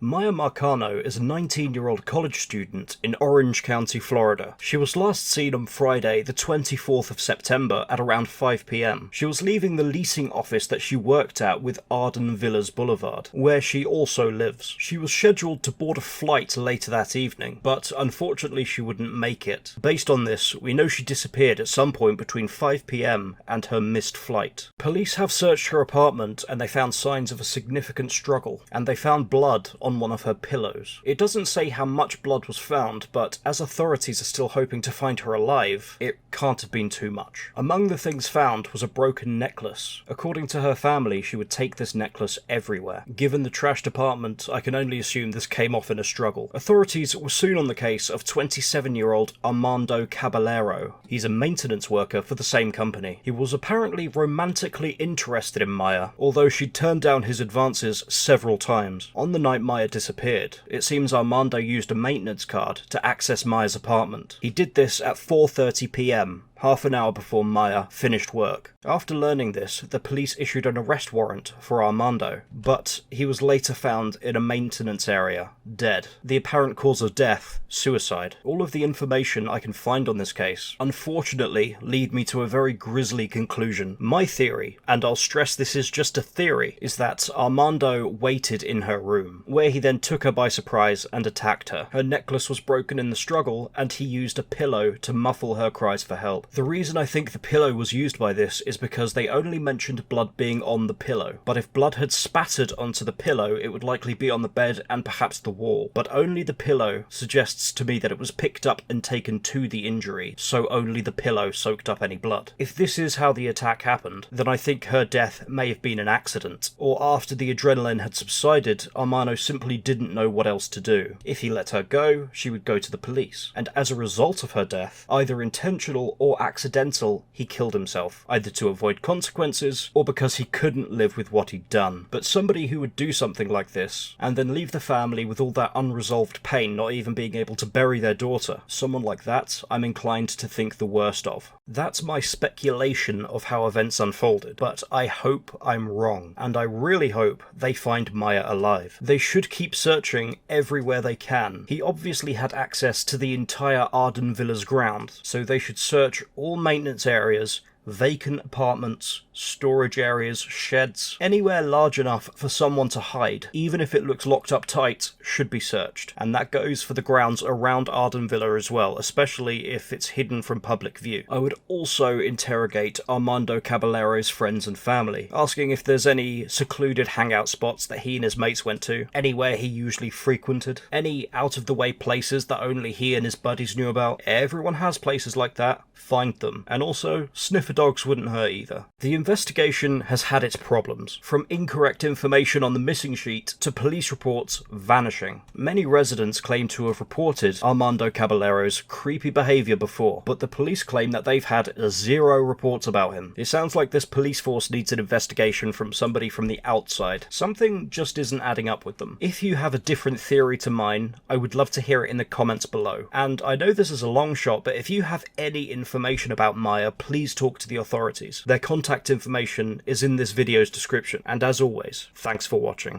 Miya Marcano is a 19-year-old college student in Orange County, Florida. She was last seen on Friday, the 24th of September at around 5 p.m. She was leaving the leasing office that she worked at with Arden Villas Boulevard, where she also lives. She was scheduled to board a flight later that evening, but unfortunately she wouldn't make it. Based on this, we know she disappeared at some point between 5 p.m. and her missed flight. Police have searched her apartment and they found signs of a significant struggle, and they found blood on one of her pillows. It doesn't say how much blood was found, but as authorities are still hoping to find her alive, it can't have been too much. Among the things found was a broken necklace. According to her family, she would take this necklace everywhere. Given the trashed apartment, I can only assume this came off in a struggle. Authorities were soon on the case of 27-year-old Armando Caballero. He's a maintenance worker for the same company. He was apparently romantically interested in Miya, although she'd turned down his advances several times. On the night Miya disappeared, it seems Armando used a maintenance card to access Miya's apartment. He did this at 4:30 p.m, half an hour before Miya finished work. After learning this, the police issued an arrest warrant for Armando, but he was later found in a maintenance area, dead. The apparent cause of death, suicide. All of the information I can find on this case, unfortunately, lead me to a very grisly conclusion. My theory, and I'll stress this is just a theory, is that Armando waited in her room, where he then took her by surprise and attacked her. Her necklace was broken in the struggle, and he used a pillow to muffle her cries for help. The reason I think the pillow was used by this is because they only mentioned blood being on the pillow, but if blood had spattered onto the pillow, it would likely be on the bed and perhaps the wall. But only the pillow suggests to me that it was picked up and taken to the injury, so only the pillow soaked up any blood. If this is how the attack happened, then I think her death may have been an accident, or after the adrenaline had subsided, Armando simply didn't know what else to do. If he let her go, she would go to the police, and as a result of her death, either intentional or accidental, he killed himself, either to avoid consequences or because he couldn't live with what he'd done. But somebody who would do something like this and then leave the family with all that unresolved pain, not even being able to bury their daughter, someone like that, I'm inclined to think the worst of. That's my speculation of how events unfolded, but I hope I'm wrong, and I really hope they find Miya alive. They should keep searching everywhere they can. He obviously had access to the entire Arden Villas ground, so they should search all maintenance areas, vacant apartments, storage areas, sheds, anywhere large enough for someone to hide, even if it looks locked up tight, should be searched. And that goes for the grounds around Arden Villa as well, especially if it's hidden from public view. I would also interrogate Armando Caballero's friends and family, asking if there's any secluded hangout spots that he and his mates went to, anywhere he usually frequented, any out-of-the-way places that only he and his buddies knew about. Everyone has places like that. Find them. And also, sniffer dogs wouldn't hurt either. The investigation has had its problems, from incorrect information on the missing sheet to police reports vanishing. Many residents claim to have reported Armando Caballero's creepy behaviour before, but the police claim that they've had 0 reports about him. It sounds like this police force needs an investigation from somebody from the outside. Something just isn't adding up with them. If you have a different theory to mine, I would love to hear it in the comments below. And I know this is a long shot, but if you have any information about Miya, please talk to the authorities. Their contact information is in this video's description, and as always, thanks for watching.